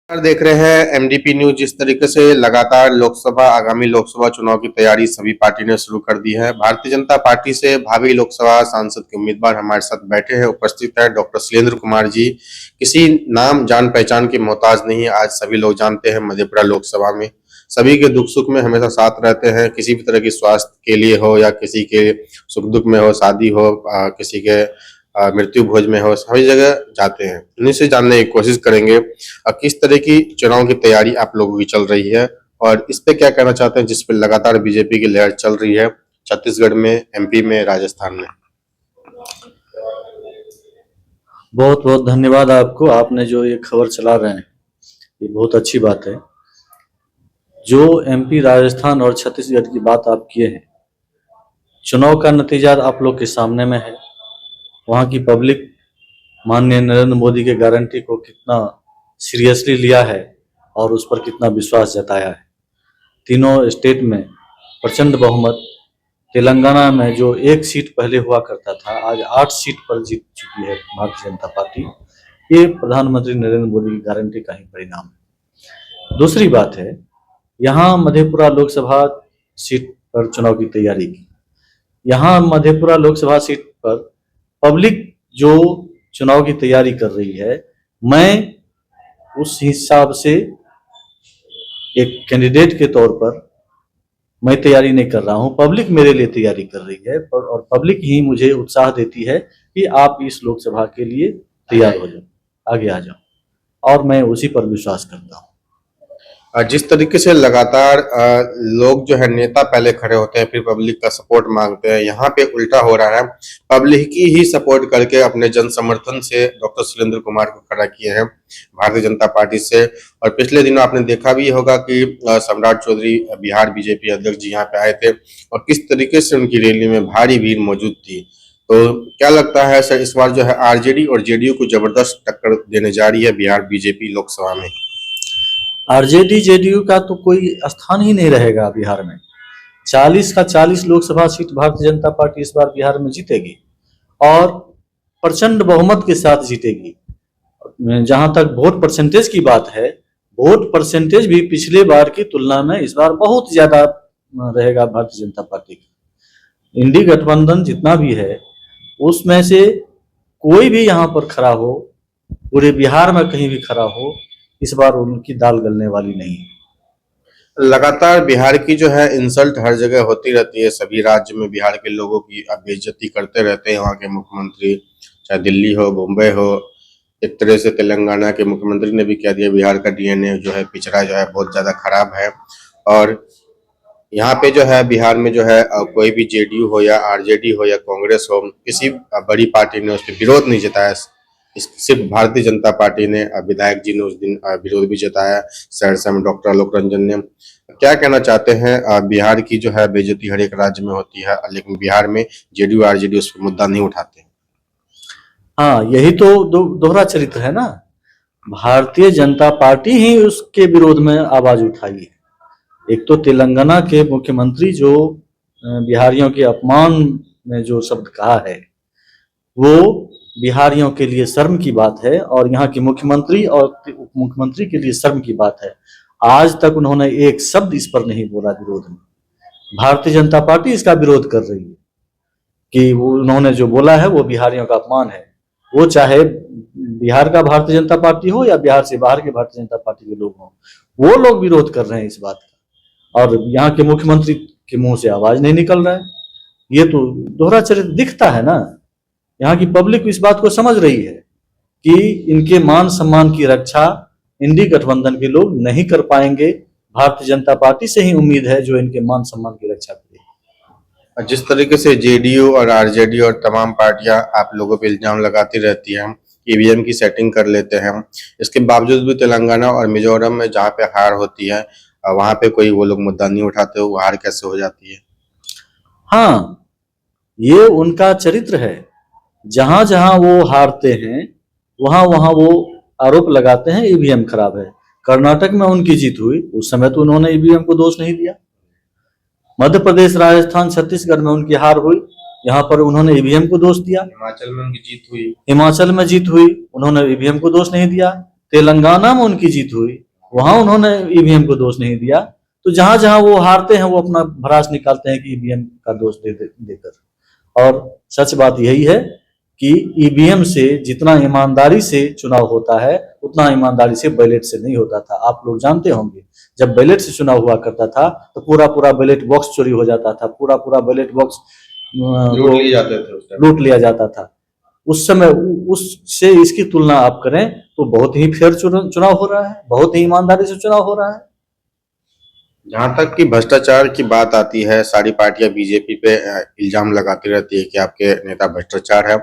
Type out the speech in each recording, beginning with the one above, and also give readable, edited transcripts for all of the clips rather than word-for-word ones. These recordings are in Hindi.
देख रहे हैं एमडीपी न्यूज। जिस तरीके से लगातार आगामी लोकसभा चुनाव की तैयारी सभी पार्टी ने शुरू कर दी है। भारतीय जनता पार्टी से भावी लोकसभा सांसद के उम्मीदवार हमारे साथ बैठे हैं, उपस्थित है डॉक्टर शैलेंद्र कुमार जी। किसी नाम जान पहचान की मोहताज नहीं, आज सभी लोग जानते हैं मधेपुरा लोकसभा में सभी के दुख सुख में हमेशा साथ रहते हैं। किसी भी तरह की स्वास्थ्य के लिए हो या किसी के सुख दुख में हो, शादी हो, किसी के मृत्यु भोज में हो, सभी जगह जाते हैं। उन्हीं से जानने की कोशिश करेंगे किस तरह की चुनाव की तैयारी आप लोगों की चल रही है और इस पे क्या कहना चाहते हैं, जिस पे लगातार बीजेपी की लहर चल रही है छत्तीसगढ़ में, एमपी में, राजस्थान में। बहुत बहुत धन्यवाद आपको। आपने जो ये खबर चला रहे हैं ये बहुत अच्छी बात है। जो एमपी, राजस्थान और छत्तीसगढ़ की बात आप किए हैं, चुनाव का नतीजा आप लोग के सामने में है। वहाँ की पब्लिक माननीय नरेंद्र मोदी के गारंटी को कितना सीरियसली लिया है और उस पर कितना विश्वास जताया है। तीनों स्टेट में प्रचंड बहुमत, तेलंगाना में जो एक सीट पहले हुआ करता था आज 8 सीट पर जीत चुकी है भारतीय जनता पार्टी। ये प्रधानमंत्री नरेंद्र मोदी की गारंटी का ही परिणाम है। दूसरी बात है, यहाँ मधेपुरा लोकसभा सीट पर चुनाव की तैयारी की। यहाँ मधेपुरा लोकसभा सीट पर पब्लिक जो चुनाव की तैयारी कर रही है, मैं उस हिसाब से एक कैंडिडेट के तौर पर मैं तैयारी नहीं कर रहा हूं, पब्लिक मेरे लिए तैयारी कर रही है और पब्लिक ही मुझे उत्साह देती है कि आप इस लोकसभा के लिए तैयार हो जाओ, आगे आ जाओ, और मैं उसी पर विश्वास करता हूं। जिस तरीके से लगातार लोग जो है नेता पहले खड़े होते हैं फिर पब्लिक का सपोर्ट मांगते हैं, यहाँ पे उल्टा हो रहा है। पब्लिक की ही सपोर्ट करके अपने जन समर्थन से डॉक्टर शैलेंद्र कुमार को खड़ा किए हैं भारतीय जनता पार्टी से। और पिछले दिनों आपने देखा भी होगा कि सम्राट चौधरी बिहार बीजेपी अध्यक्ष जी यहाँ पे आए थे और किस तरीके से उनकी रैली में भारी भीड़ मौजूद थी। तो क्या लगता है सर, इस बार जो है आरजेडी और जेडीयू को जबरदस्त टक्कर देने जा रही है बिहार बीजेपी लोकसभा में? आरजेडी जेडीयू का तो कोई स्थान ही नहीं रहेगा बिहार में। 40 का 40 लोकसभा सीट भारतीय जनता पार्टी इस बार बिहार में जीतेगी और प्रचंड बहुमत के साथ जीतेगी। जहां तक वोट परसेंटेज की बात है, वोट परसेंटेज भी पिछले बार की तुलना में इस बार बहुत ज्यादा रहेगा भारतीय जनता पार्टी का। इंडी गठबंधन जितना भी है उसमें से कोई भी यहाँ पर खड़ा हो, पूरे बिहार में कहीं भी खड़ा हो, इस बार उनकी दाल गलने वाली नहीं है। लगातार बिहार की जो है इंसल्ट हर जगह होती रहती है, सभी राज्य में बिहार के लोगों की बेइज्जती करते रहते हैं वहाँ के मुख्यमंत्री, चाहे दिल्ली हो, मुंबई हो। एक तरह से तेलंगाना के मुख्यमंत्री ने भी कह दिया बिहार का डीएनए जो है पिछड़ा जो है बहुत ज्यादा खराब है। और यहाँ पे जो है बिहार में जो है कोई भी जेडीयू हो या आरजेडी हो या कांग्रेस हो, किसी बड़ी पार्टी ने उस पर विरोध नहीं जताया। सिर्फ भारतीय जनता पार्टी ने, विधायक जी ने उस दिन विरोध भी जताया, सहरसा में डॉक्टर आलोक रंजन ने। क्या कहना चाहते हैं, बिहार की जो है बेइज्जती हर एक राज्य में होती है लेकिन बिहार में जेडीयू आरजेडी उस पर मुद्दा नहीं उठाते। हाँ, यही तो दोहरा चरित्र है ना। भारतीय जनता पार्टी ही उसके विरोध में आवाज उठाई है। एक तो तेलंगाना के मुख्यमंत्री जो बिहारियों के अपमान में जो शब्द कहा है वो बिहारियों के लिए शर्म की बात है और यहाँ के मुख्यमंत्री और उप मुख्यमंत्री के लिए शर्म की बात है। आज तक उन्होंने एक शब्द इस पर नहीं बोला विरोध में। भारतीय जनता पार्टी इसका विरोध कर रही है कि वो उन्होंने जो बोला है वो बिहारियों का अपमान है। वो चाहे बिहार का भारतीय जनता पार्टी हो या बिहार से बाहर के भारतीय जनता पार्टी के लोग हों, वो लोग विरोध कर रहे हैं इस बात का और यहाँ के मुख्यमंत्री के मुंह से आवाज नहीं निकल रहा है। ये तो दोहरा चरित्र दिखता है ना। यहाँ की पब्लिक इस बात को समझ रही है कि इनके मान सम्मान की रक्षा इंडी गठबंधन के लोग नहीं कर पाएंगे। भारतीय जनता पार्टी से ही उम्मीद है जो इनके मान सम्मान की रक्षा करेगी। जिस तरीके से जेडीयू और आरजेडी और तमाम पार्टियां आप लोगों पे इल्जाम लगाती रहती हैं, ईवीएम की सेटिंग कर लेते हैं, इसके बावजूद भी तेलंगाना और मिजोरम में जहाँ पे हार होती है वहां पे कोई वो लोग मुद्दा नहीं उठाते, वो हार कैसे हो जाती है? हाँ, ये उनका चरित्र है। जहां जहां वो हारते हैं वहां वहां वो आरोप लगाते हैं ईवीएम खराब है। कर्नाटक में उनकी जीत हुई, उस समय तो उन्होंने ईवीएम को दोष नहीं दिया। मध्य प्रदेश, राजस्थान, छत्तीसगढ़ में उनकी हार हुई, यहाँ पर उन्होंने ईवीएम को दोष दिया। हिमाचल में उनकी जीत हुई, हिमाचल में जीत हुई, उन्होंने ईवीएम को दोष नहीं दिया। तेलंगाना में उनकी जीत हुई, वहां उन्होंने ईवीएम को दोष नहीं दिया। तो जहां जहां वो हारते हैं वो अपना भड़ास निकालते हैं कि ईवीएम का दोष देकर। और सच बात यही है कि ईवीएम से जितना ईमानदारी से चुनाव होता है उतना ईमानदारी से बैलेट से नहीं होता था। आप लोग जानते होंगे, जब बैलेट से चुनाव हुआ करता था तो पूरा पूरा बैलेट बॉक्स चोरी हो जाता था, पूरा पूरा बैलेट बॉक्स लूट लिए जाते थे उस टाइम। लूट लिया जाता था उस समय। उससे इसकी तुलना आप करें तो बहुत ही फेयर चुनाव हो रहा है, बहुत ही ईमानदारी से चुनाव हो रहा है। जहां तक कि भ्रष्टाचार की बात आती है, सारी पार्टियां बीजेपी पे इल्जाम लगाती रहती है कि आपके नेता भ्रष्टाचार है।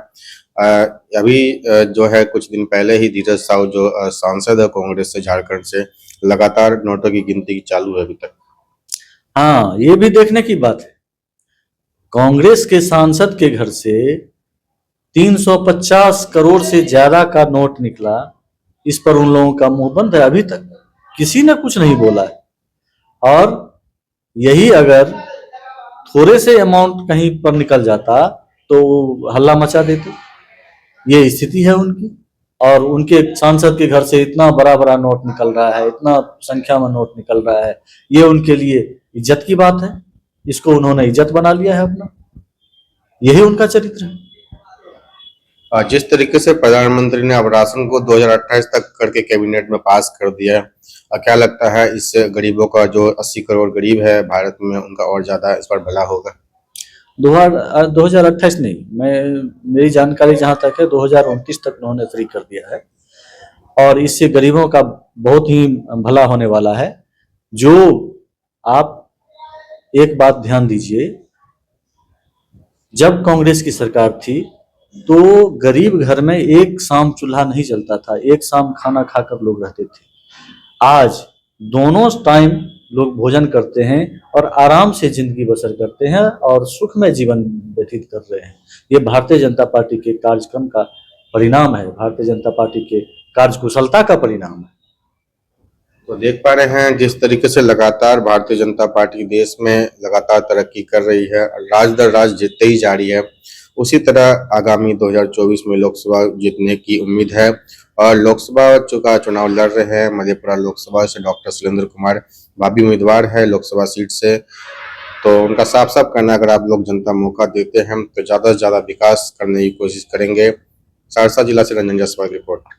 अभी जो है कुछ दिन पहले ही धीरज साहू जो सांसद है कांग्रेस से झारखंड से, लगातार नोटों की गिनती चालू है अभी तक। हाँ, ये भी देखने की बात है। कांग्रेस के सांसद के घर से 350 करोड़ से ज्यादा का नोट निकला, इस पर उन लोगों का मुंह बंद है, अभी तक किसी ने कुछ नहीं बोला है। और यही अगर थोड़े से अमाउंट कहीं पर निकल जाता तो हल्ला मचा देते। ये स्थिति है उनकी। और उनके सांसद के घर से इतना बड़ा बड़ा नोट निकल रहा है, इतना संख्या में नोट निकल रहा है, ये उनके लिए इज्जत की बात है। इसको उन्होंने इज्जत बना लिया है अपना, यही उनका चरित्र है। जिस तरीके से प्रधानमंत्री ने अब राशन को 2028 तक करके कैबिनेट में पास कर दिया है, क्या लगता है इससे गरीबों का जो 80 करोड़ गरीब है भारत में, उनका और ज्यादा इस पर भला होगा? 2028 नहीं, मेरी जानकारी जहां तक है 2029 तक उन्होंने फ्री कर दिया है। और इससे गरीबों का बहुत ही भला होने वाला है। जो आप एक बात ध्यान दीजिए, जब कांग्रेस की सरकार थी तो गरीब घर में एक शाम चूल्हा नहीं जलता था, एक शाम खाना खाकर लोग रहते थे। आज दोनों टाइम लोग भोजन करते हैं और आराम से जिंदगी बसर करते हैं और सुखमय जीवन व्यतीत कर रहे हैं। ये भारतीय जनता पार्टी के कार्यक्रम का परिणाम है, भारतीय जनता पार्टी के कार्यकुशलता का परिणाम है। तो देख पा रहे हैं जिस तरीके से लगातार भारतीय जनता पार्टी देश में लगातार तरक्की कर रही है, राज दर राज जीतते ही जा रही है, उसी तरह आगामी 2024 में लोकसभा जीतने की उम्मीद है। और लोकसभा का चुनाव लड़ रहे हैं मधेपुरा लोकसभा से डॉक्टर सुरेंद्र कुमार, भावी उम्मीदवार है लोकसभा सीट से। तो उनका साफ साफ कहना है, अगर आप लोग जनता मौका देते हैं तो ज्यादा से ज्यादा विकास करने की कोशिश करेंगे। सहरसा जिला से रंजन जायसवाल की रिपोर्ट।